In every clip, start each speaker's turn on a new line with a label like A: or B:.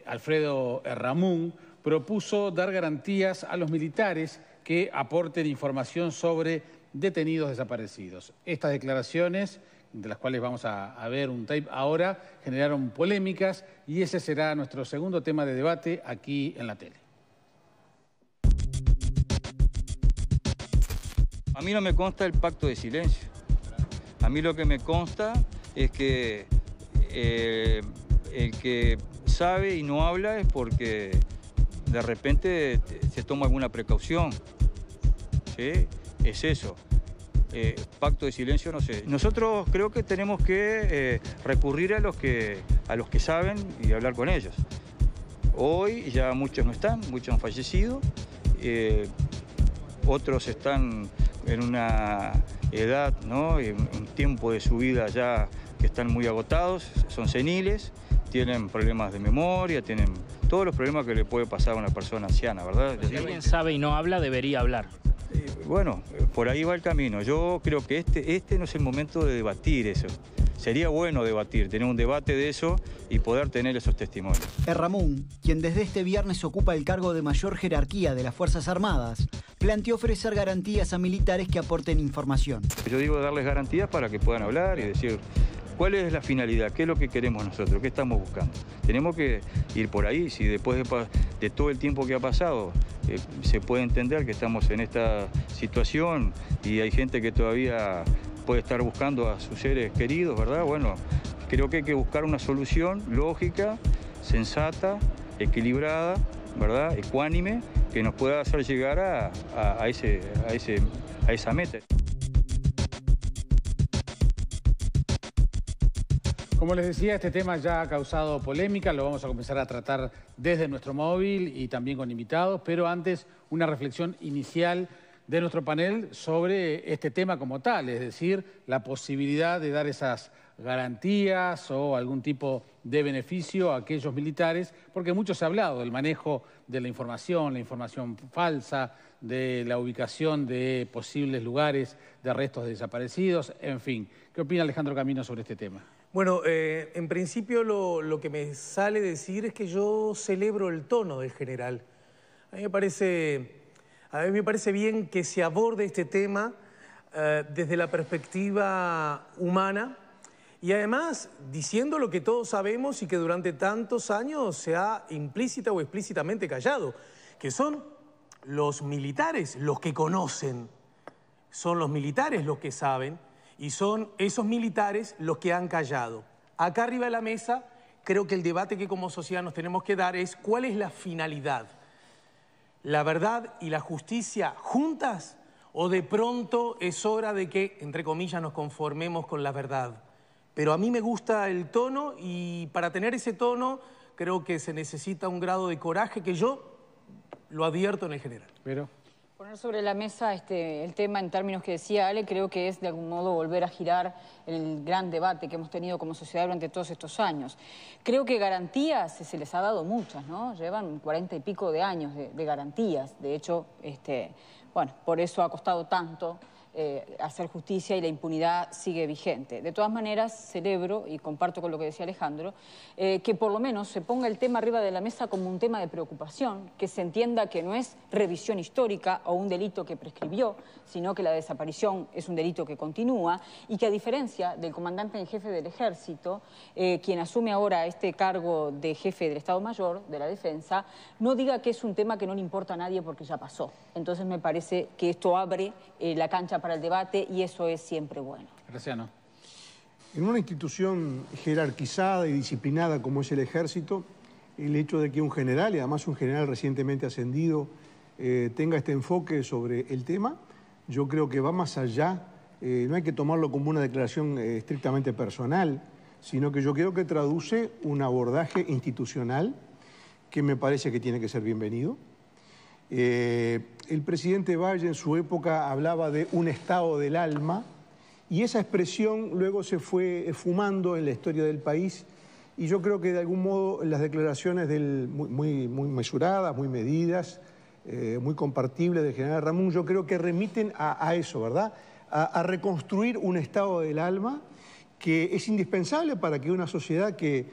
A: Alfredo Errejón, propuso dar garantías a los militares que aporten información sobre detenidos desaparecidos. Estas declaraciones, de las cuales vamos a ver un tape ahora, generaron polémicas y ese será nuestro segundo tema de debate aquí en la tele.
B: A mí no me consta el pacto de silencio. A mí lo que me consta es que el que sabe y no habla es porque de repente se toma alguna precaución. ¿Sí? Es eso. Pacto de silencio, no sé. Nosotros creo que tenemos que recurrir a los que saben y hablar con ellos. Hoy ya muchos no están, muchos han fallecido, otros están en una edad, ¿no? En un tiempo de su vida ya que están muy agotados, son seniles, tienen problemas de memoria, tienen todos los problemas que le puede pasar a una persona anciana, ¿verdad?
C: Si alguien sabe y no habla, debería hablar.
B: Bueno, por ahí va el camino. Yo creo que este no es el momento de debatir eso. Sería bueno debatir, tener un debate de eso y poder tener esos testimonios.
D: Errejón, quien desde este viernes ocupa el cargo de mayor jerarquía de las Fuerzas Armadas, planteó ofrecer garantías a militares que aporten información.
B: Yo digo darles garantías para que puedan hablar y decir cuál es la finalidad, qué es lo que queremos nosotros, qué estamos buscando. Tenemos que ir por ahí, si después de todo el tiempo que ha pasado se puede entender que estamos en esta situación y hay gente que todavía puede estar buscando a sus seres queridos, ¿verdad? Bueno, creo que hay que buscar una solución lógica, sensata, equilibrada, ¿verdad? Ecuánime, que nos pueda hacer llegar a esa meta.
A: Como les decía, este tema ya ha causado polémica, lo vamos a comenzar a tratar desde nuestro móvil y también con invitados, pero antes una reflexión inicial de nuestro panel sobre este tema como tal, es decir, la posibilidad de dar esas garantías o algún tipo de beneficio a aquellos militares, porque mucho se ha hablado del manejo de la información falsa, de la ubicación de posibles lugares de restos de desaparecidos, en fin. ¿Qué opina Alejandro Camino sobre este tema?
E: Bueno, en principio lo que me sale decir es que yo celebro el tono del general. A mí me parece bien que se aborde este tema desde la perspectiva humana y además diciendo lo que todos sabemos y que durante tantos años se ha implícita o explícitamente callado, que son los militares los que conocen, son los militares los que saben y son esos militares los que han callado. Acá arriba de la mesa creo que el debate que como sociedad nos tenemos que dar es ¿cuál es la finalidad? ¿La verdad y la justicia juntas? ¿O de pronto es hora de que, entre comillas, nos conformemos con la verdad? Pero a mí me gusta el tono y para tener ese tono creo que se necesita un grado de coraje que yo lo advierto en el general.
A: Pero
F: poner sobre la mesa el tema en términos que decía Ale, creo que es de algún modo volver a girar el gran debate que hemos tenido como sociedad durante todos estos años. Creo que garantías se les ha dado muchas, ¿no? Llevan 40 y pico de años de garantías. De hecho, bueno, por eso ha costado tanto hacer justicia y la impunidad sigue vigente. De todas maneras, celebro, y comparto con lo que decía Alejandro, que por lo menos se ponga el tema arriba de la mesa como un tema de preocupación, que se entienda que no es revisión histórica o un delito que prescribió, sino que la desaparición es un delito que continúa y que a diferencia del comandante en jefe del Ejército, quien asume ahora este cargo de jefe del Estado Mayor de la Defensa, no diga que es un tema que no le importa a nadie porque ya pasó. Entonces me parece que esto abre la cancha para el debate y eso es siempre bueno.
A: Graciano.
G: En una institución jerarquizada y disciplinada como es el Ejército, el hecho de que un general, y además un general recientemente ascendido, tenga este enfoque sobre el tema, yo creo que va más allá. No hay que tomarlo como una declaración estrictamente personal, sino que yo creo que traduce un abordaje institucional que me parece que tiene que ser bienvenido. El presidente Valle en su época hablaba de un estado del alma y esa expresión luego se fue esfumando en la historia del país y yo creo que de algún modo las declaraciones muy mesuradas, muy medidas, muy compartibles del general Errejón, yo creo que remiten a eso, ¿verdad? A reconstruir un estado del alma que es indispensable para que una sociedad que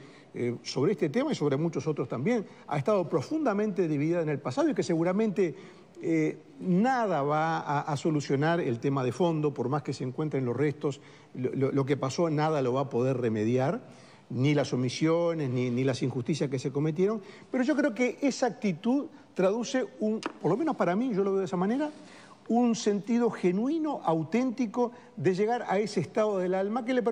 G: sobre este tema y sobre muchos otros también, ha estado profundamente dividida en el pasado y que seguramente nada va a solucionar el tema de fondo, por más que se encuentren los restos, lo que pasó nada lo va a poder remediar, ni las omisiones, ni las injusticias que se cometieron, pero yo creo que esa actitud traduce por lo menos para mí, yo lo veo de esa manera, un sentido genuino, auténtico de llegar a ese estado del alma que le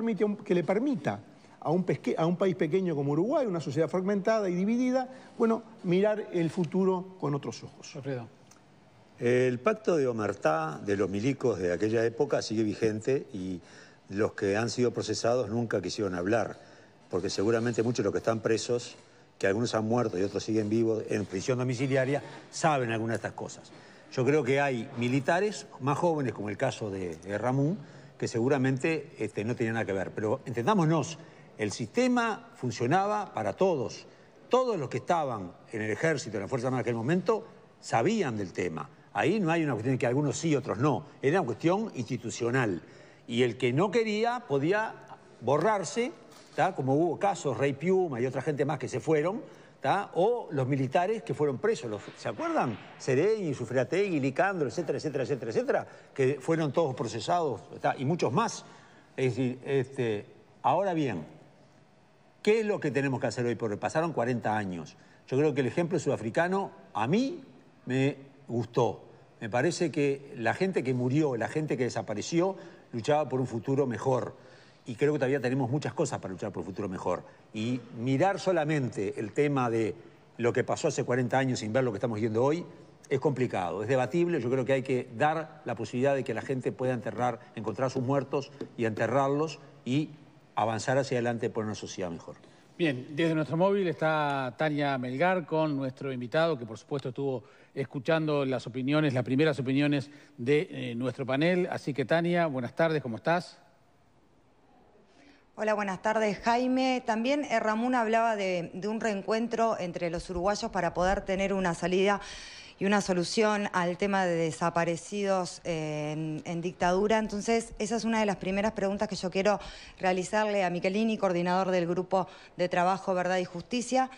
G: permita a un país pequeño como Uruguay, una sociedad fragmentada y dividida, bueno, mirar el futuro con otros ojos.
A: Alfredo.
H: El pacto de Omertá, de los milicos de aquella época, sigue vigente y los que han sido procesados nunca quisieron hablar, porque seguramente muchos de los que están presos, que algunos han muerto y otros siguen vivos en prisión domiciliaria, saben algunas de estas cosas. Yo creo que hay militares más jóvenes, como el caso de Ramón, que seguramente no tenían nada que ver. Pero entendámonos, el sistema funcionaba para todos. Todos los que estaban en el ejército, en la Fuerza Armada en aquel momento, sabían del tema. Ahí no hay una cuestión de que algunos sí, otros no. Era una cuestión institucional. Y el que no quería podía borrarse, ¿tá? Como hubo casos, Rey Piuma y otra gente más que se fueron, ¿tá? O los militares que fueron presos. ¿Se acuerdan? Sereñi, Sufriategui, Licandro, etcétera, etcétera, etcétera, etcétera, que fueron todos procesados, ¿tá? Y muchos más. Es decir, ahora bien, ¿qué es lo que tenemos que hacer hoy? Porque pasaron 40 años. Yo creo que el ejemplo sudafricano a mí me gustó. Me parece que la gente que murió, la gente que desapareció, luchaba por un futuro mejor. Y creo que todavía tenemos muchas cosas para luchar por un futuro mejor. Y mirar solamente el tema de lo que pasó hace 40 años sin ver lo que estamos viendo hoy es complicado, es debatible. Yo creo que hay que dar la posibilidad de que la gente pueda encontrar sus muertos y enterrarlos y avanzar hacia adelante por una sociedad mejor.
A: Bien, desde nuestro móvil está Tania Melgar con nuestro invitado, que por supuesto estuvo escuchando las primeras opiniones de nuestro panel. Así que Tania, buenas tardes, ¿cómo estás?
I: Hola, buenas tardes, Jaime. También Ramón hablaba de un reencuentro entre los uruguayos para poder tener una salida y una solución al tema de desaparecidos en dictadura. Entonces, esa es una de las primeras preguntas que yo quiero realizarle a Michelini, coordinador del Grupo de Trabajo Verdad y Justicia,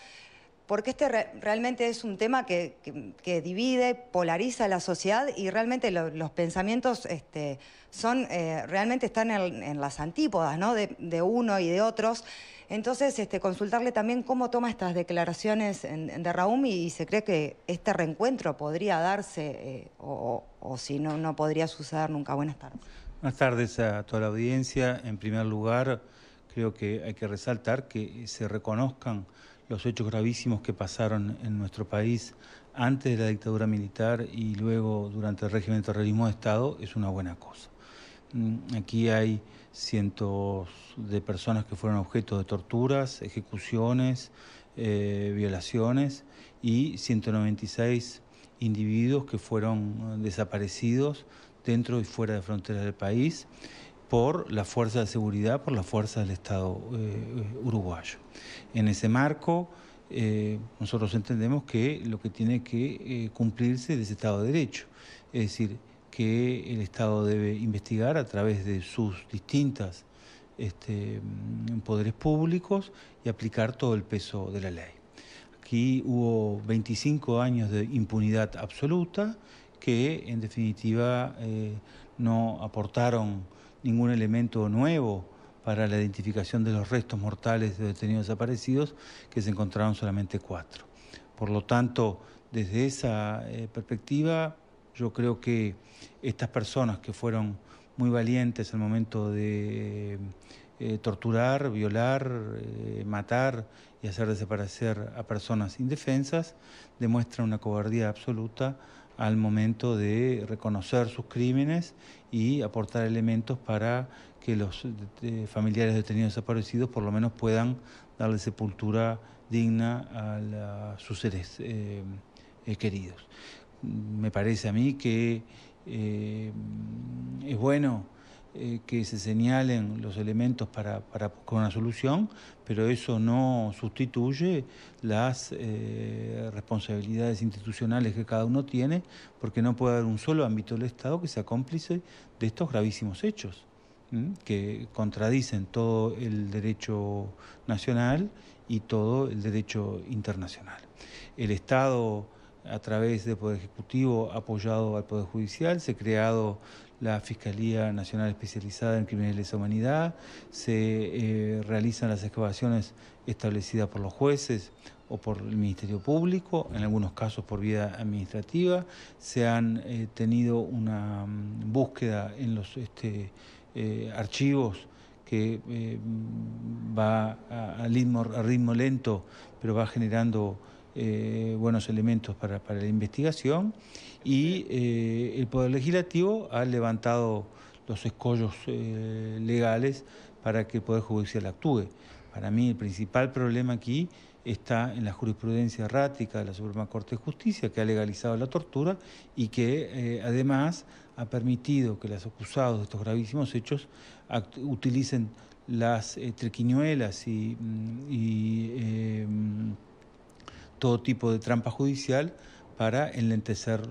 I: porque realmente es un tema que divide, polariza la sociedad y realmente los pensamientos realmente están en las antípodas, ¿no? de uno y de otros. Entonces, consultarle también cómo toma estas declaraciones de Raúl y se cree que este reencuentro podría darse o si no podría suceder nunca. Buenas tardes.
J: Buenas tardes a toda la audiencia. En primer lugar, creo que hay que resaltar que se reconozcan los hechos gravísimos que pasaron en nuestro país antes de la dictadura militar y luego durante el régimen de terrorismo de Estado es una buena cosa. Aquí hay cientos de personas que fueron objeto de torturas, ejecuciones, violaciones y 196 individuos que fueron desaparecidos dentro y fuera de fronteras del país por la fuerza de seguridad, por la fuerza del Estado uruguayo. En ese marco, nosotros entendemos que lo que tiene que cumplirse es ese Estado de Derecho, es decir, que el Estado debe investigar a través de sus distintas poderes públicos y aplicar todo el peso de la ley. Aquí hubo 25 años de impunidad absoluta que, en definitiva, no aportaron ningún elemento nuevo para la identificación de los restos mortales de detenidos desaparecidos, que se encontraron solamente 4. Por lo tanto, desde esa perspectiva, yo creo que estas personas que fueron muy valientes al momento de torturar, violar, matar y hacer desaparecer a personas indefensas, demuestran una cobardía absoluta al momento de reconocer sus crímenes y aportar elementos para que los familiares de detenidos desaparecidos por lo menos puedan darle sepultura digna a sus seres queridos. Me parece a mí que es bueno que se señalen los elementos para buscar una solución, pero eso no sustituye las responsabilidades institucionales que cada uno tiene, porque no puede haber un solo ámbito del Estado que sea cómplice de estos gravísimos hechos, que contradicen todo el derecho nacional y todo el derecho internacional. El Estado, a través del Poder Ejecutivo, apoyado al Poder Judicial, se ha creado la Fiscalía Nacional Especializada en Crímenes de Lesa Humanidad, se realizan las excavaciones establecidas por los jueces o por el Ministerio Público, en algunos casos por vía administrativa, se han tenido una búsqueda en los archivos que va a ritmo lento, pero va generando buenos elementos para la investigación, y el Poder Legislativo ha levantado los escollos legales para que el Poder Judicial actúe. Para mí el principal problema aquí está en la jurisprudencia errática de la Suprema Corte de Justicia, que ha legalizado la tortura y que además ha permitido que los acusados de estos gravísimos hechos utilicen las triquiñuelas y todo tipo de trampa judicial para enlentecer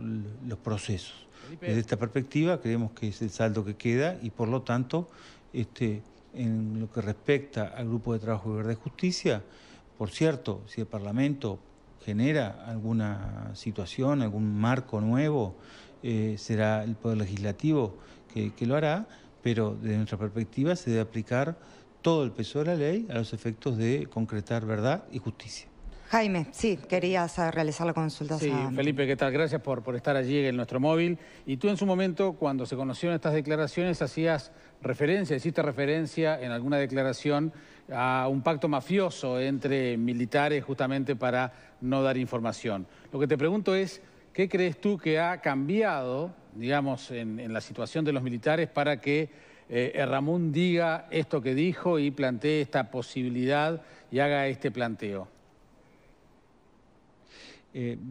J: los procesos. Desde esta perspectiva creemos que es el saldo que queda y por lo tanto en lo que respecta al Grupo de Trabajo de Verdad y Justicia, por cierto, si el Parlamento genera alguna situación, algún marco nuevo, será el Poder Legislativo que lo hará, pero desde nuestra perspectiva se debe aplicar todo el peso de la ley a los efectos de concretar verdad y justicia.
I: Jaime, sí, querías realizar la consulta.
A: Sí, Felipe, ¿qué tal? Gracias por estar allí en nuestro móvil. Y tú en su momento, cuando se conocieron estas declaraciones, hiciste referencia en alguna declaración a un pacto mafioso entre militares justamente para no dar información. Lo que te pregunto es, ¿qué crees tú que ha cambiado, digamos, en la situación de los militares para que Errejmún diga esto que dijo y plantee esta posibilidad y haga este planteo?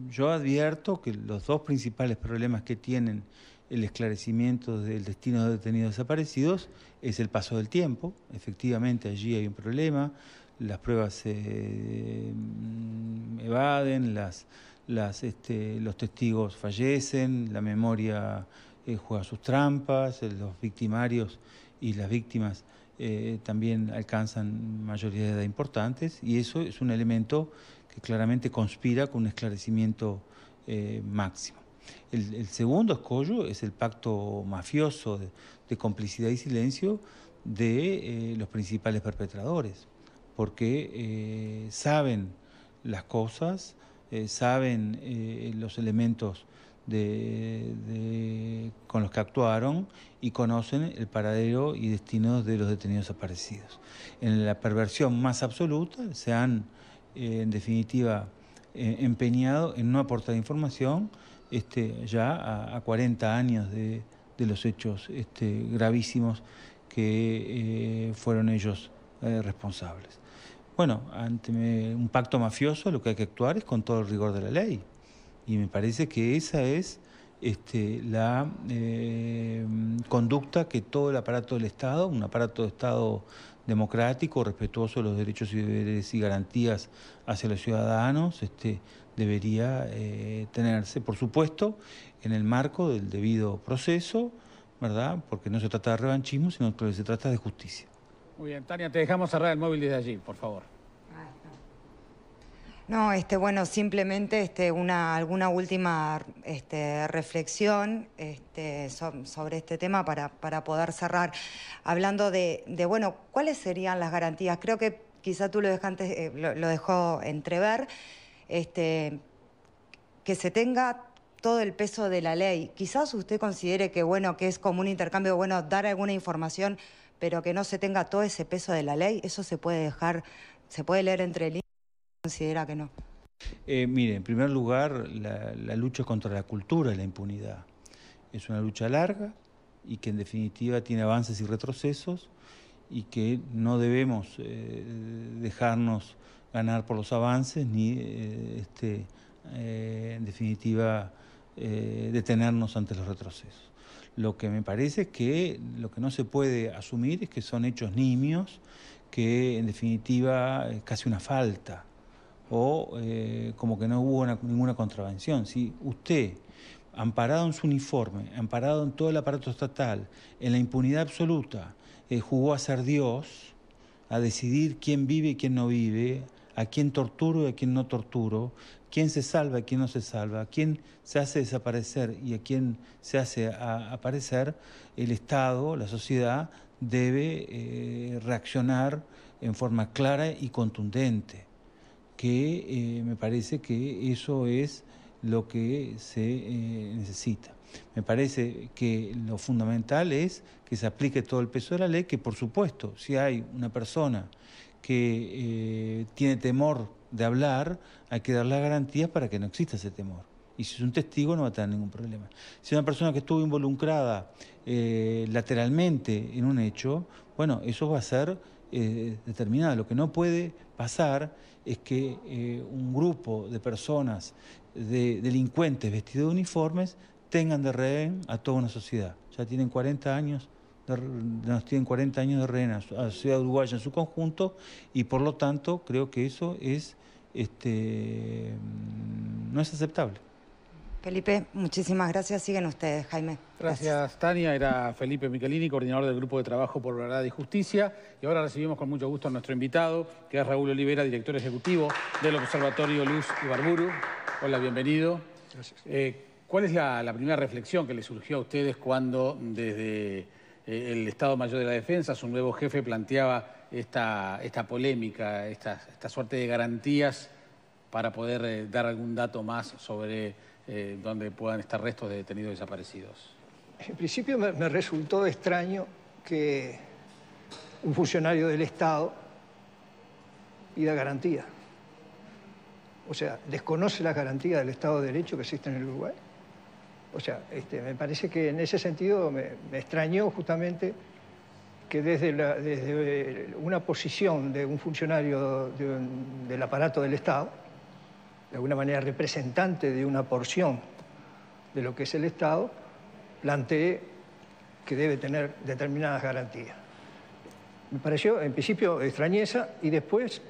J: Yo advierto que los dos principales problemas que tienen el esclarecimiento del destino de detenidos desaparecidos es el paso del tiempo. Efectivamente, allí hay un problema, las pruebas se evaden, los testigos fallecen, la memoria juega sus trampas, los victimarios y las víctimas también alcanzan mayoría de edad importantes, y eso es un elemento que claramente conspira con un esclarecimiento máximo. El segundo escollo es el pacto mafioso de complicidad y silencio de los principales perpetradores, porque saben las cosas, saben los elementos con los que actuaron y conocen el paradero y destino de los detenidos desaparecidos. En la perversión más absoluta se han en definitiva empeñado en no aportar información ya a 40 años de los hechos gravísimos que fueron ellos responsables. Bueno, ante un pacto mafioso lo que hay que actuar es con todo el rigor de la ley, y me parece que esa es la conducta que todo el aparato del Estado, un aparato de Estado democrático, respetuoso de los derechos y deberes y garantías hacia los ciudadanos, debería tenerse, por supuesto, en el marco del debido proceso, ¿verdad? Porque no se trata de revanchismo, sino que se trata de justicia.
A: Muy bien, Tania, te dejamos cerrar el móvil desde allí, por favor.
I: No, bueno, simplemente alguna última reflexión sobre este tema para poder cerrar. Hablando de bueno, ¿cuáles serían las garantías? Creo que quizá tú lo dejó entrever, que se tenga todo el peso de la ley. Quizás usted considere que, bueno, que es como un intercambio, bueno, dar alguna información, pero que no se tenga todo ese peso de la ley. Eso se puede leer entre líneas. ¿Considera que no?
J: Mire, en primer lugar, la lucha contra la cultura y la impunidad es una lucha larga y que en definitiva tiene avances y retrocesos, y que no debemos dejarnos ganar por los avances ni en definitiva detenernos ante los retrocesos. Lo que me parece es que lo que no se puede asumir es que son hechos nimios, que en definitiva es casi una falta, o como que no hubo ninguna contravención. Si usted, amparado en su uniforme, amparado en todo el aparato estatal, en la impunidad absoluta, jugó a ser Dios, a decidir quién vive y quién no vive, a quién torturo y a quién no torturo, quién se salva y quién no se salva, a quién se hace desaparecer y a quién se hace aparecer, el Estado, la sociedad, debe reaccionar en forma clara y contundente, que me parece que eso es lo que se necesita. Me parece que lo fundamental es que se aplique todo el peso de la ley, que por supuesto, si hay una persona que tiene temor de hablar, hay que darle garantías para que no exista ese temor. Y si es un testigo no va a tener ningún problema. Si es una persona que estuvo involucrada lateralmente en un hecho, bueno, eso va a ser determinado. Lo que no puede pasar es que un grupo de personas, de delincuentes vestidos de uniformes, tengan de rehén a toda una sociedad. Ya tienen 40 años, nos tienen 40 años de rehén a la sociedad uruguaya en su conjunto, y por lo tanto creo que eso es no es aceptable.
I: Felipe, muchísimas gracias. Siguen ustedes, Jaime.
A: Gracias, Tania. Era Felipe Michelini, coordinador del Grupo de Trabajo por Verdad y Justicia. Y ahora recibimos con mucho gusto a nuestro invitado, que es Raúl Olivera, director ejecutivo del Observatorio Luz Ibarburu. Hola, bienvenido.
K: Gracias.
A: ¿Cuál es la primera reflexión que le surgió a ustedes cuando desde el Estado Mayor de la Defensa, su nuevo jefe, planteaba esta polémica, esta suerte de garantías para poder dar algún dato más sobre dónde puedan estar restos de detenidos desaparecidos?
K: En principio me resultó extraño que un funcionario del Estado pida garantía. O sea, desconoce las garantías del Estado de Derecho que existen en el Uruguay. O sea, me parece que en ese sentido me extrañó justamente que desde una posición de un funcionario del aparato del Estado, de alguna manera representante de una porción de lo que es el Estado, plantee que debe tener determinadas garantías. Me pareció, en principio, extrañeza, y después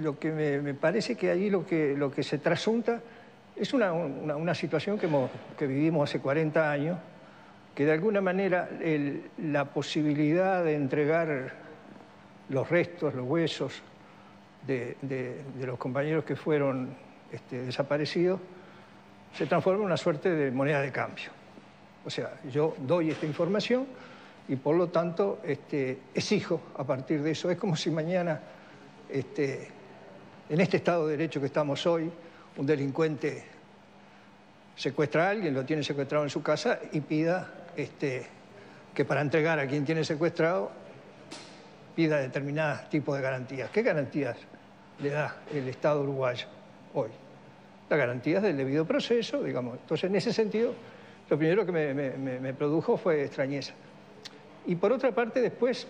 K: lo que me parece que ahí lo que se trasunta es una situación que vivimos hace 40 años, que de alguna manera la posibilidad de entregar los restos, los huesos de los compañeros que fueron desaparecidos se transforma en una suerte de moneda de cambio. O sea, yo doy esta información y por lo tanto exijo a partir de eso. Es como si mañana, en este Estado de Derecho que estamos hoy, un delincuente secuestra a alguien, lo tiene secuestrado en su casa y pida que para entregar a quien tiene secuestrado pida determinados tipos de garantías. ¿Qué garantías le da el Estado uruguayo hoy? Las garantías del debido proceso, digamos. Entonces, en ese sentido, lo primero que me produjo fue extrañeza. Y por otra parte, después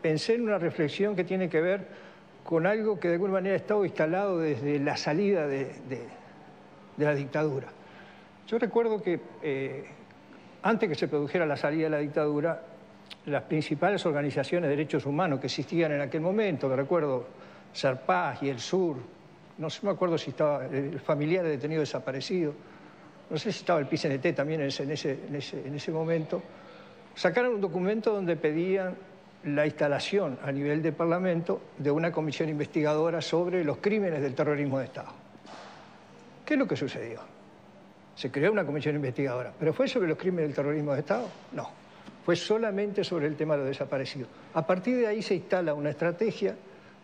K: pensé en una reflexión que tiene que ver con algo que de alguna manera ha estado instalado desde la salida de la dictadura. Yo recuerdo que antes que se produjera la salida de la dictadura, las principales organizaciones de derechos humanos que existían en aquel momento, que recuerdo Serpaz y el Sur, no sé, me acuerdo si estaba el familiar de detenido desaparecido, no sé si estaba el PCNT también en ese momento, sacaron un documento donde pedían la instalación a nivel de Parlamento de una comisión investigadora sobre los crímenes del terrorismo de Estado. ¿Qué es lo que sucedió? Se creó una comisión investigadora, pero ¿fue sobre los crímenes del terrorismo de Estado? No, fue solamente sobre el tema de los desaparecidos. A partir de ahí se instala una estrategia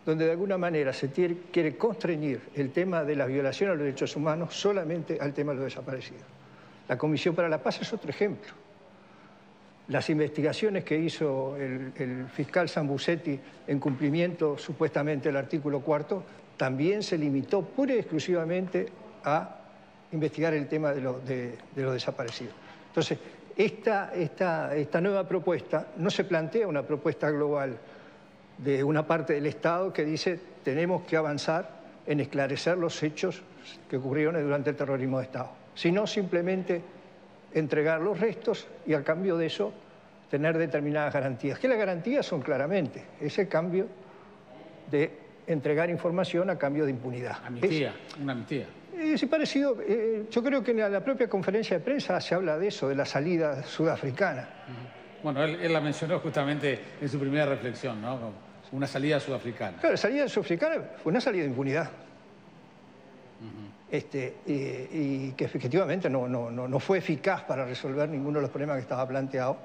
K: donde de alguna manera se quiere constreñir el tema de la violación a los derechos humanos solamente al tema de los desaparecidos. La Comisión para la Paz es otro ejemplo. Las investigaciones que hizo el fiscal Sambucetti en cumplimiento supuestamente del artículo 4 también se limitó pura y exclusivamente a investigar el tema de los desaparecidos. Entonces, esta nueva propuesta no se plantea una propuesta global de una parte del Estado que dice tenemos que avanzar en esclarecer los hechos que ocurrieron durante el terrorismo de Estado, sino simplemente entregar los restos y al cambio de eso tener determinadas garantías. Que las garantías son claramente ese cambio de entregar información a cambio de impunidad.
A: Amnistía, una amnistía.
K: Es parecido, yo creo que en la propia conferencia de prensa se habla de eso, de la salida sudafricana.
A: Bueno, él la mencionó justamente en su primera reflexión, ¿no? Una salida sudafricana.
K: Claro, la salida sudafricana fue una salida de impunidad. Y que efectivamente no fue eficaz para resolver ninguno de los problemas que estaba planteado.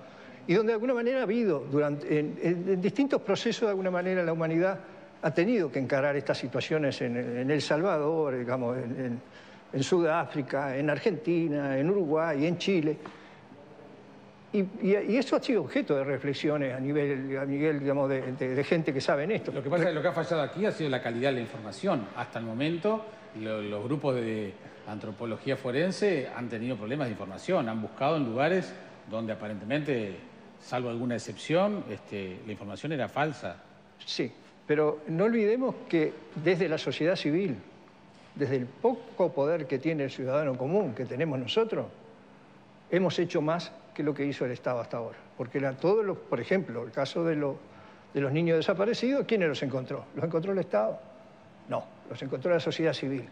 K: Y donde de alguna manera ha habido, en distintos procesos, de alguna manera la humanidad ha tenido que encarar estas situaciones en El Salvador, digamos, en Sudáfrica, en Argentina, en Uruguay, en Chile. Y eso ha sido objeto de reflexiones a nivel digamos, de gente que sabe en esto.
A: Lo que pasa es que lo que ha fallado aquí ha sido la calidad de la información. Hasta el momento, los grupos de antropología forense han tenido problemas de información. Han buscado en lugares donde aparentemente, salvo alguna excepción, la información era falsa.
K: Sí, pero no olvidemos que desde la sociedad civil, desde el poco poder que tiene el ciudadano común, que tenemos nosotros, hemos hecho más que lo que hizo el Estado hasta ahora. Porque por ejemplo, el caso de los niños desaparecidos, ¿quién los encontró? ¿Los encontró el Estado? No, los encontró la sociedad civil.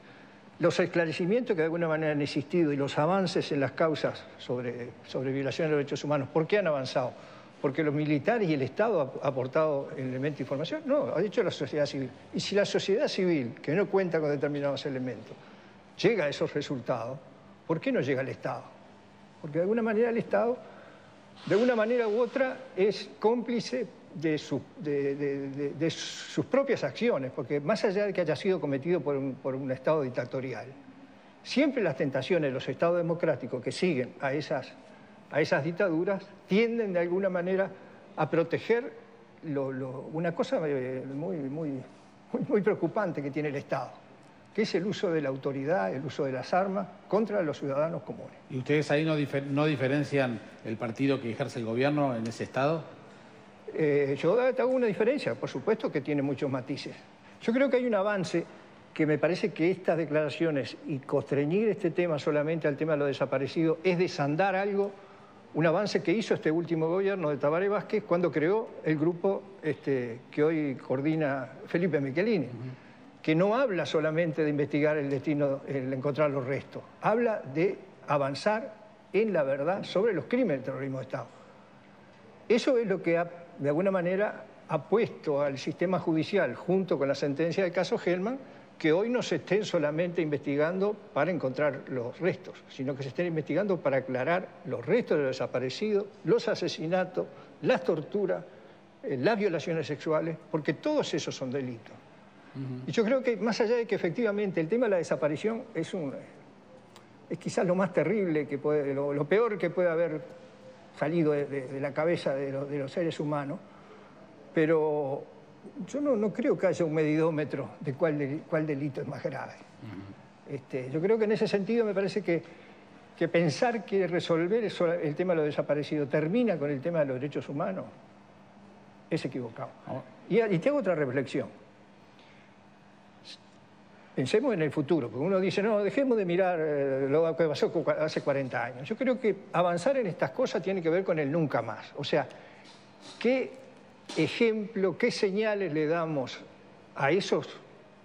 K: Los esclarecimientos que de alguna manera han existido y los avances en las causas sobre violaciones de los derechos humanos, ¿por qué han avanzado? ¿Porque los militares y el Estado han aportado elementos de información? No, ha dicho la sociedad civil. Y si la sociedad civil, que no cuenta con determinados elementos, llega a esos resultados, ¿por qué no llega el Estado? Porque de alguna manera el Estado, de una manera u otra, es cómplice de sus propias acciones, porque más allá de que haya sido cometido por un Estado dictatorial, siempre las tentaciones de los Estados democráticos que siguen a esas dictaduras tienden de alguna manera a proteger una cosa muy preocupante que tiene el Estado, que es el uso de la autoridad, el uso de las armas contra los ciudadanos comunes.
A: ¿Y ustedes ahí no diferencian el partido que ejerce el gobierno en ese Estado?
K: Yo hago una diferencia, por supuesto que tiene muchos matices. Yo creo que hay un avance que me parece que estas declaraciones y constreñir este tema solamente al tema de los desaparecidos es desandar algo, un avance que hizo este último gobierno de Tabaré Vázquez cuando creó el grupo que hoy coordina Felipe Michelini, que no habla solamente de investigar el destino, el encontrar los restos, habla de avanzar en la verdad sobre los crímenes del terrorismo de Estado. Eso es lo que de alguna manera ha puesto al sistema judicial, junto con la sentencia del caso Hellman, que hoy no se estén solamente investigando para encontrar los restos, sino que se estén investigando para aclarar los restos de los desaparecidos, los asesinatos, las torturas, las violaciones sexuales, porque todos esos son delitos. Y yo creo que más allá de que efectivamente el tema de la desaparición es quizás lo más terrible, lo peor que puede haber salido de la cabeza de los seres humanos, pero yo no creo que haya un medidómetro de cuál delito es más grave. Yo creo que en ese sentido me parece que pensar que resolver el tema de los desaparecidos termina con el tema de los derechos humanos es equivocado. Y te hago otra reflexión. Pensemos en el futuro, porque uno dice, no, dejemos de mirar lo que pasó hace 40 años. Yo creo que avanzar en estas cosas tiene que ver con el nunca más. O sea, ¿qué ejemplo, qué señales le damos a esos,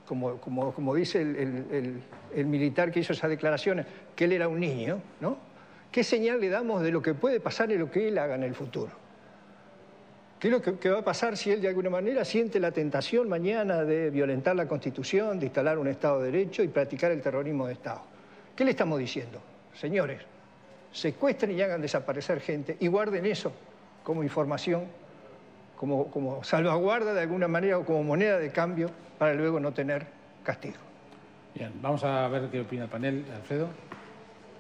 K: como dice el militar que hizo esas declaraciones, que él era un niño, ¿no? ¿Qué señal le damos de lo que puede pasar y lo que él haga en el futuro? ¿Qué es lo que va a pasar si él de alguna manera siente la tentación mañana de violentar la Constitución, de instalar un Estado de Derecho y practicar el terrorismo de Estado? ¿Qué le estamos diciendo? Señores, secuestren y hagan desaparecer gente y guarden eso como información, como salvaguarda de alguna manera o como moneda de cambio para luego no tener castigo.
A: Bien, vamos a ver qué opina el panel. Alfredo.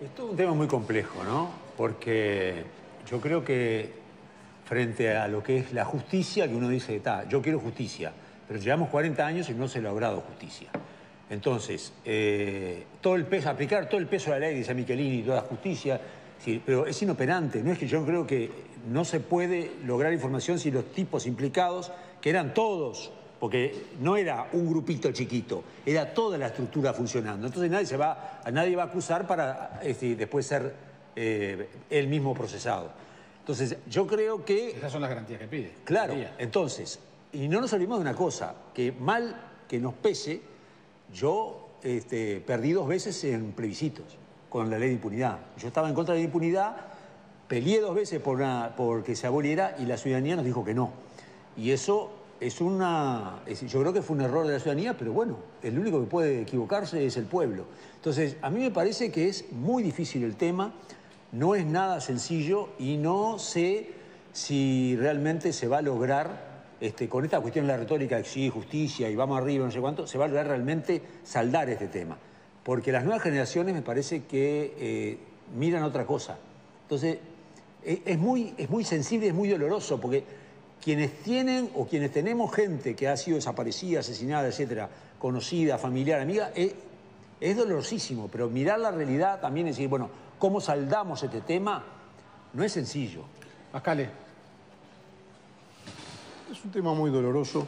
H: Esto es un tema muy complejo, ¿no? Porque yo creo que frente a lo que es la justicia, que uno dice, yo quiero justicia, pero llevamos 40 años y no se ha logrado justicia. Entonces, aplicar todo el peso de la ley, dice Michelini, toda la justicia, sí, pero es inoperante. No es que yo creo que no se puede lograr información si los tipos implicados, que eran todos, porque no era un grupito chiquito, era toda la estructura funcionando. Entonces nadie va a acusar para después ser él mismo procesado. Entonces, yo creo que...
A: Esas son las garantías que pide.
H: Claro, entonces, y no nos olvidemos de una cosa, que mal que nos pese, yo perdí 2 veces en plebiscitos con la ley de impunidad. Yo estaba en contra de la impunidad, peleé 2 veces por que se aboliera y la ciudadanía nos dijo que no. Y eso yo creo que fue un error de la ciudadanía, pero bueno, el único que puede equivocarse es el pueblo. Entonces, a mí me parece que es muy difícil el tema, no es nada sencillo y no sé si realmente se va a lograr, con esta cuestión de la retórica de sí, justicia y vamos arriba, no sé cuánto, se va a lograr realmente saldar este tema. Porque las nuevas generaciones me parece que miran otra cosa. Entonces, es muy sensible, es muy doloroso, porque quienes tienen o quienes tenemos gente que ha sido desaparecida, asesinada, etcétera, conocida, familiar, amiga, es dolorosísimo. Pero mirar la realidad también es decir, bueno, ¿cómo saldamos este tema? No es sencillo.
A: Mascale.
G: Es un tema muy doloroso.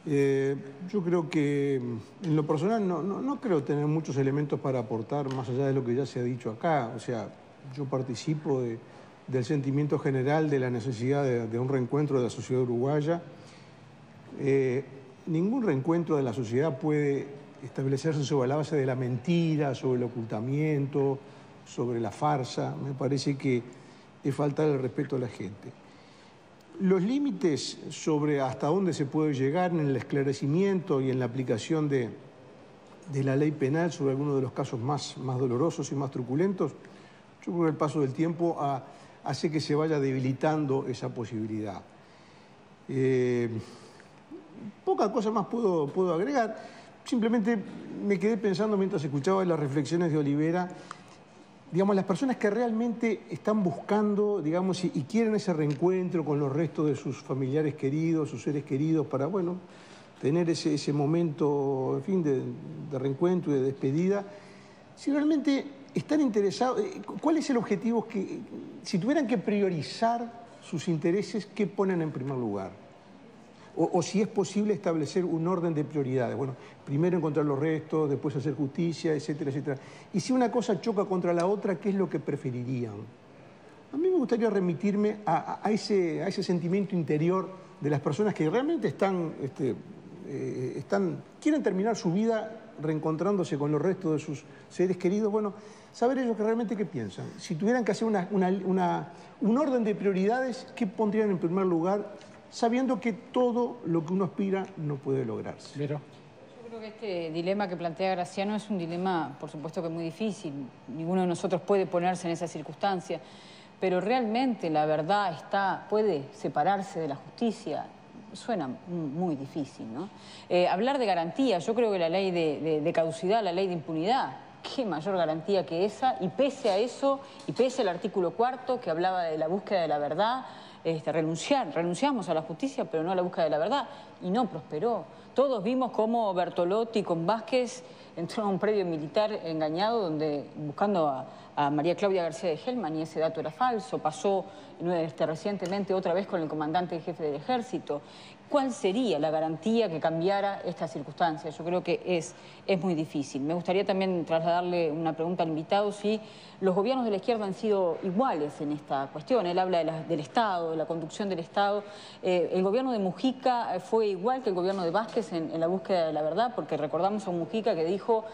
G: Yo creo que, en lo personal, no creo tener muchos elementos para aportar más allá de lo que ya se ha dicho acá. O sea, yo participo del sentimiento general de la necesidad de un reencuentro de la sociedad uruguaya. Ningún reencuentro de la sociedad puede establecerse sobre la base de la mentira, sobre el ocultamiento, sobre la farsa. Me parece que es faltar el respeto a la gente. Los límites sobre hasta dónde se puede llegar en el esclarecimiento y en la aplicación de la ley penal sobre algunos de los casos más dolorosos y más truculentos, yo creo que el paso del tiempo hace que se vaya debilitando esa posibilidad. Poca cosa más puedo agregar. Simplemente me quedé pensando mientras escuchaba las reflexiones de Olivera, digamos, las personas que realmente están buscando, digamos, y quieren ese reencuentro con los restos de sus familiares queridos, sus seres queridos, para, bueno, tener ese momento, en fin, de reencuentro y de despedida. Si realmente están interesados, ¿cuál es el objetivo si tuvieran que priorizar sus intereses, qué ponen en primer lugar? O si es posible establecer un orden de prioridades. Bueno, primero encontrar los restos, después hacer justicia, etcétera, etcétera. Y si una cosa choca contra la otra, ¿qué es lo que preferirían? A mí me gustaría remitirme a ese sentimiento interior de las personas que realmente quieren terminar su vida reencontrándose con los restos de sus seres queridos. Bueno, saber ellos que realmente qué piensan. Si tuvieran que hacer un orden de prioridades, ¿qué pondrían en primer lugar? Sabiendo que todo lo que uno aspira no puede lograrse.
A: ¿Pero?
F: Yo creo que este dilema que plantea Graciano es un dilema, por supuesto, que muy difícil. Ninguno de nosotros puede ponerse en esa circunstancia. Pero realmente la verdad puede separarse de la justicia. Suena muy difícil, ¿no? Hablar de garantía, yo creo que la ley de caducidad, la ley de impunidad, qué mayor garantía que esa. Y pese a eso, y pese al artículo 4 que hablaba de la búsqueda de la verdad, renunciamos a la justicia, pero no a la búsqueda de la verdad, y no prosperó. Todos vimos cómo Bertolotti con Vázquez entró a un predio militar engañado, buscando a María Claudia García de Gelman, y ese dato era falso. Pasó recientemente otra vez con el comandante en jefe del ejército. ¿Cuál sería la garantía que cambiara esta circunstancia? Yo creo que es muy difícil. Me gustaría también trasladarle una pregunta al invitado, si los gobiernos de la izquierda han sido iguales en esta cuestión. Él habla del Estado, de la conducción del Estado. ¿El gobierno de Mujica fue igual que el gobierno de Vázquez en la búsqueda de la verdad? Porque recordamos a un Mujica que dijo,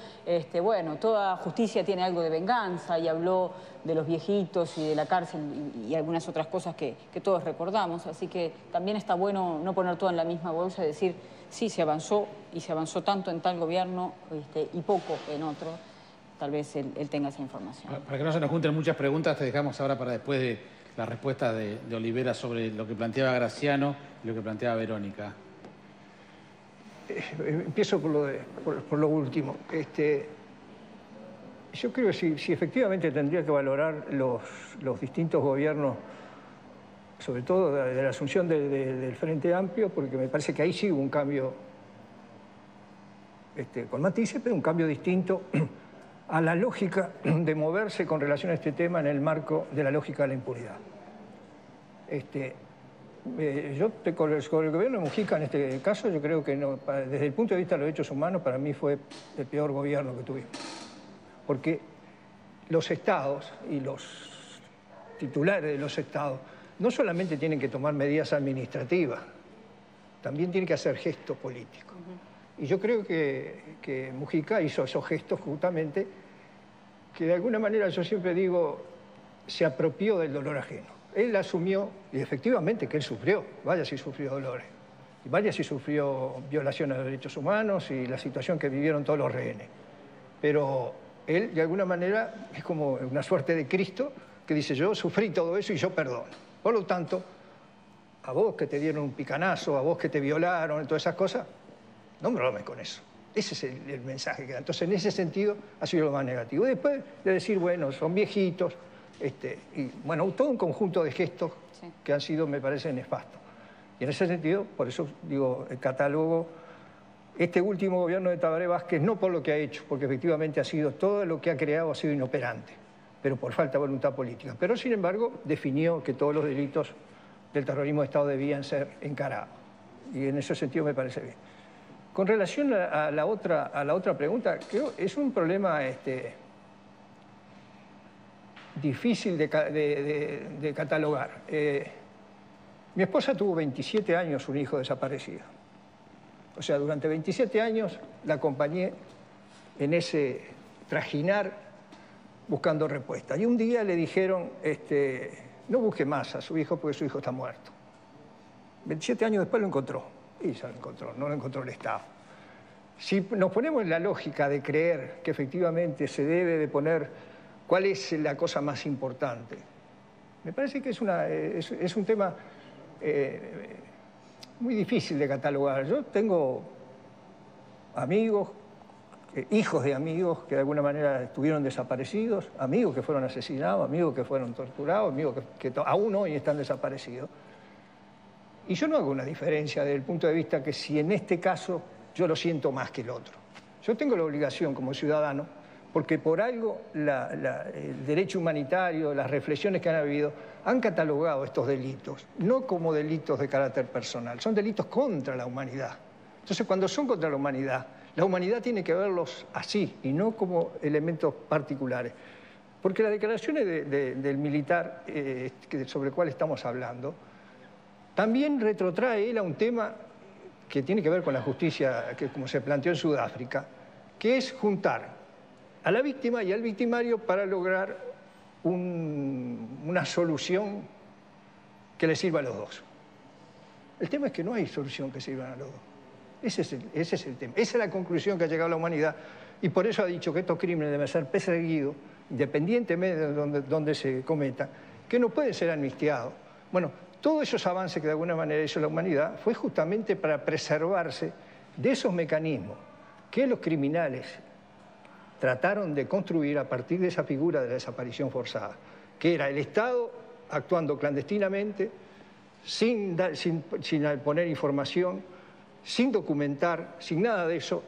F: bueno, toda justicia tiene algo de venganza, y habló de los viejitos y de la cárcel y algunas otras cosas que todos recordamos. Así que también está bueno no poner todo en la misma bolsa y decir, sí, se avanzó, y se avanzó tanto en tal gobierno y poco en otro. Tal vez él tenga esa información.
A: Para que no se nos junten muchas preguntas, te dejamos ahora para después de la respuesta de Olivera sobre lo que planteaba Graciano y lo que planteaba Verónica.
K: Empiezo por lo último. Yo creo que si efectivamente tendría que valorar los distintos gobiernos, sobre todo de la asunción del Frente Amplio, porque me parece que ahí sí hubo un cambio, con matices, pero un cambio distinto a la lógica de moverse con relación a este tema en el marco de la lógica de la impunidad. Yo, con el gobierno de Mujica, en este caso, yo creo que no, desde el punto de vista de los derechos humanos, para mí fue el peor gobierno que tuvimos. Porque los estados y los titulares de los estados no solamente tienen que tomar medidas administrativas, también tienen que hacer gestos políticos. Y yo creo que Mujica hizo esos gestos justamente, que de alguna manera, yo siempre digo, se apropió del dolor ajeno. Él asumió, y efectivamente que él sufrió, vaya si sufrió dolores. Vaya si sufrió violaciones de derechos humanos y la situación que vivieron todos los rehenes. Pero él, de alguna manera, es como una suerte de Cristo que dice, yo sufrí todo eso y yo perdono. Por lo tanto, a vos que te dieron un picanazo, a vos que te violaron, todas esas cosas, no me bromes con eso. Ese es el mensaje que da. Entonces, en ese sentido, ha sido lo más negativo. Y después de decir, bueno, son viejitos, y bueno, todo un conjunto de gestos que han sido, me parece, nefastos. Y en ese sentido, por eso digo, el catálogo, este último gobierno de Tabaré Vázquez, no por lo que ha hecho, porque efectivamente ha sido todo lo que ha creado ha sido inoperante, pero por falta de voluntad política. Pero, sin embargo, definió que todos los delitos del terrorismo de Estado debían ser encarados. Y en ese sentido me parece bien. Con relación a la otra pregunta, creo que es un problema difícil de catalogar. Mi esposa tuvo 27 años un hijo desaparecido. O sea, durante 27 años la acompañé en ese trajinar buscando respuesta. Y un día le dijeron, no busque más a su hijo porque su hijo está muerto. 27 años después lo encontró. Y ya lo encontró, no lo encontró el Estado. Si nos ponemos en la lógica de creer que efectivamente se debe de poner cuál es la cosa más importante, me parece que es un tema muy difícil de catalogar. Yo tengo amigos, hijos de amigos que de alguna manera estuvieron desaparecidos, amigos que fueron asesinados, amigos que fueron torturados, amigos que aún hoy están desaparecidos. Y yo no hago una diferencia desde el punto de vista que si en este caso yo lo siento más que el otro. Yo tengo la obligación como ciudadano, porque por algo el derecho humanitario, las reflexiones que han habido, han catalogado estos delitos, no como delitos de carácter personal, son delitos contra la humanidad. Entonces, cuando son contra la humanidad tiene que verlos así y no como elementos particulares. Porque las declaraciones del militar sobre el cual estamos hablando, también retrotrae él a un tema que tiene que ver con la justicia, que como se planteó en Sudáfrica, que es juntar a la víctima y al victimario para lograr una solución que le sirva a los dos. El tema es que no hay solución que sirva a los dos. Ese es el tema. Esa es la conclusión que ha llegado la humanidad y por eso ha dicho que estos crímenes deben ser perseguidos, independientemente de donde se cometan, que no pueden ser amnistiados. Bueno, todos esos avances que de alguna manera hizo la humanidad fue justamente para preservarse de esos mecanismos que los criminales trataron de construir a partir de esa figura de la desaparición forzada, que era el Estado actuando clandestinamente, sin poner información, sin documentar, sin nada de eso,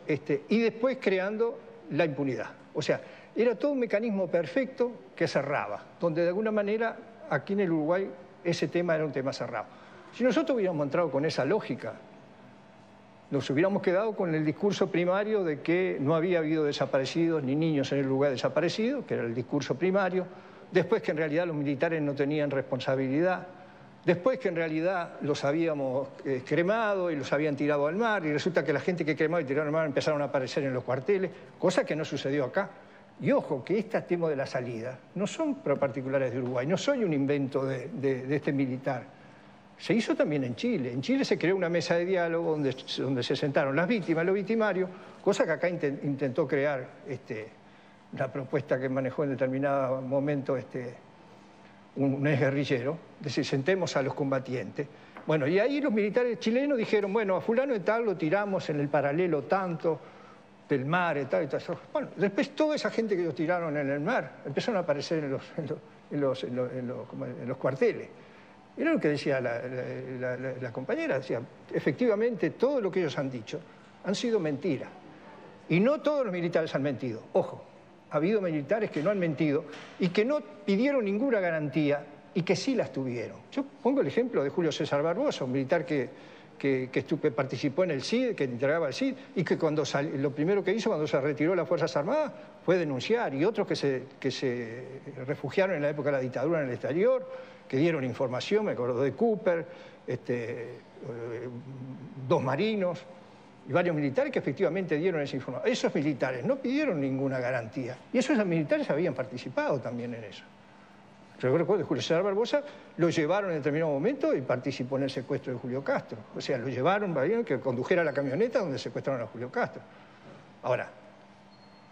K: y después creando la impunidad. O sea, era todo un mecanismo perfecto que cerraba, donde de alguna manera aquí en el Uruguay ese tema era un tema cerrado. Si nosotros hubiéramos entrado con esa lógica, nos hubiéramos quedado con el discurso primario de que no había habido desaparecidos ni niños en el lugar desaparecido, que era el discurso primario, después que en realidad los militares no tenían responsabilidad, después que en realidad los habíamos cremado y los habían tirado al mar, y resulta que la gente que cremaba y tiraron al mar empezaron a aparecer en los cuarteles, cosa que no sucedió acá. Y ojo, que este tema de la salida no son particulares de Uruguay, no soy un invento de este militar. Se hizo también en Chile. En Chile se creó una mesa de diálogo donde se sentaron las víctimas, los victimarios, cosa que acá intentó crear la propuesta que manejó en determinado momento un exguerrillero, es decir, sentemos a los combatientes. Bueno, y ahí los militares chilenos dijeron, bueno, a fulano de tal lo tiramos en el paralelo tanto del mar y tal. Bueno, después toda esa gente que ellos tiraron en el mar empezaron a aparecer en los cuarteles. Era lo que decía la compañera, decía, efectivamente todo lo que ellos han dicho han sido mentiras. Y no todos los militares han mentido, ojo. Ha habido militares que no han mentido y que no pidieron ninguna garantía y que sí las tuvieron. Yo pongo el ejemplo de Julio César Barbosa, un militar que participó en el CID, que entregaba el CID, y que lo primero que hizo cuando se retiró de las Fuerzas Armadas fue denunciar, y otros que se refugiaron en la época de la dictadura en el exterior, que dieron información, me acuerdo de Cooper, dos marinos, y varios militares que efectivamente dieron esa información. Esos militares no pidieron ninguna garantía, y esos militares habían participado también en eso. Yo recuerdo que Julio César Barbosa lo llevaron en determinado momento y participó en el secuestro de Julio Castro. O sea, lo llevaron para que condujera la camioneta donde secuestraron a Julio Castro. Ahora,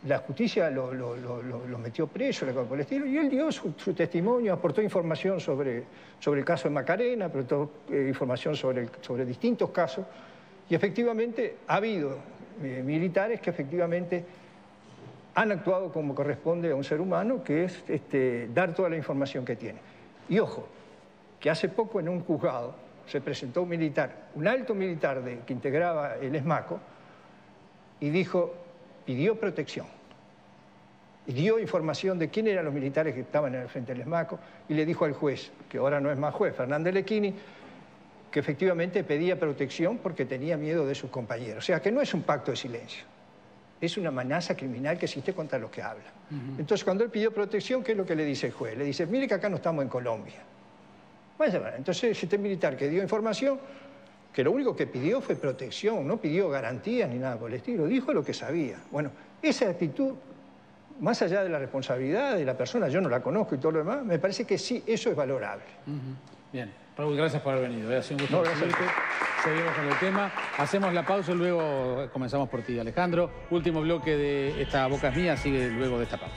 K: la justicia lo metió preso, por el estilo, y él dio su testimonio, aportó información sobre el caso de Macarena, aportó información sobre distintos casos, y efectivamente ha habido militares que efectivamente han actuado como corresponde a un ser humano, que es dar toda la información que tiene. Y ojo, que hace poco en un juzgado se presentó un militar, un alto militar que integraba el ESMACO, y pidió protección. Y dio información de quién eran los militares que estaban en el frente del ESMACO, y le dijo al juez, que ahora no es más juez, Fernández Lequini, que efectivamente pedía protección porque tenía miedo de sus compañeros. O sea, que no es un pacto de silencio. Es una amenaza criminal que existe contra los que hablan. Entonces, cuando él pidió protección, ¿qué es lo que le dice el juez? Le dice, mire que acá no estamos en Colombia. Bueno, entonces, este militar que dio información, que lo único que pidió fue protección, no pidió garantías ni nada por el estilo, dijo lo que sabía. Bueno, esa actitud, más allá de la responsabilidad de la persona, yo no la conozco y todo lo demás, me parece que sí, eso es valorable.
A: Bien, Raúl, gracias por haber venido. Ha sido un gusto recibirte. Seguimos con el tema. Hacemos la pausa y luego comenzamos por ti, Alejandro. Último bloque de esta Boca es Mía, sigue luego de esta pausa.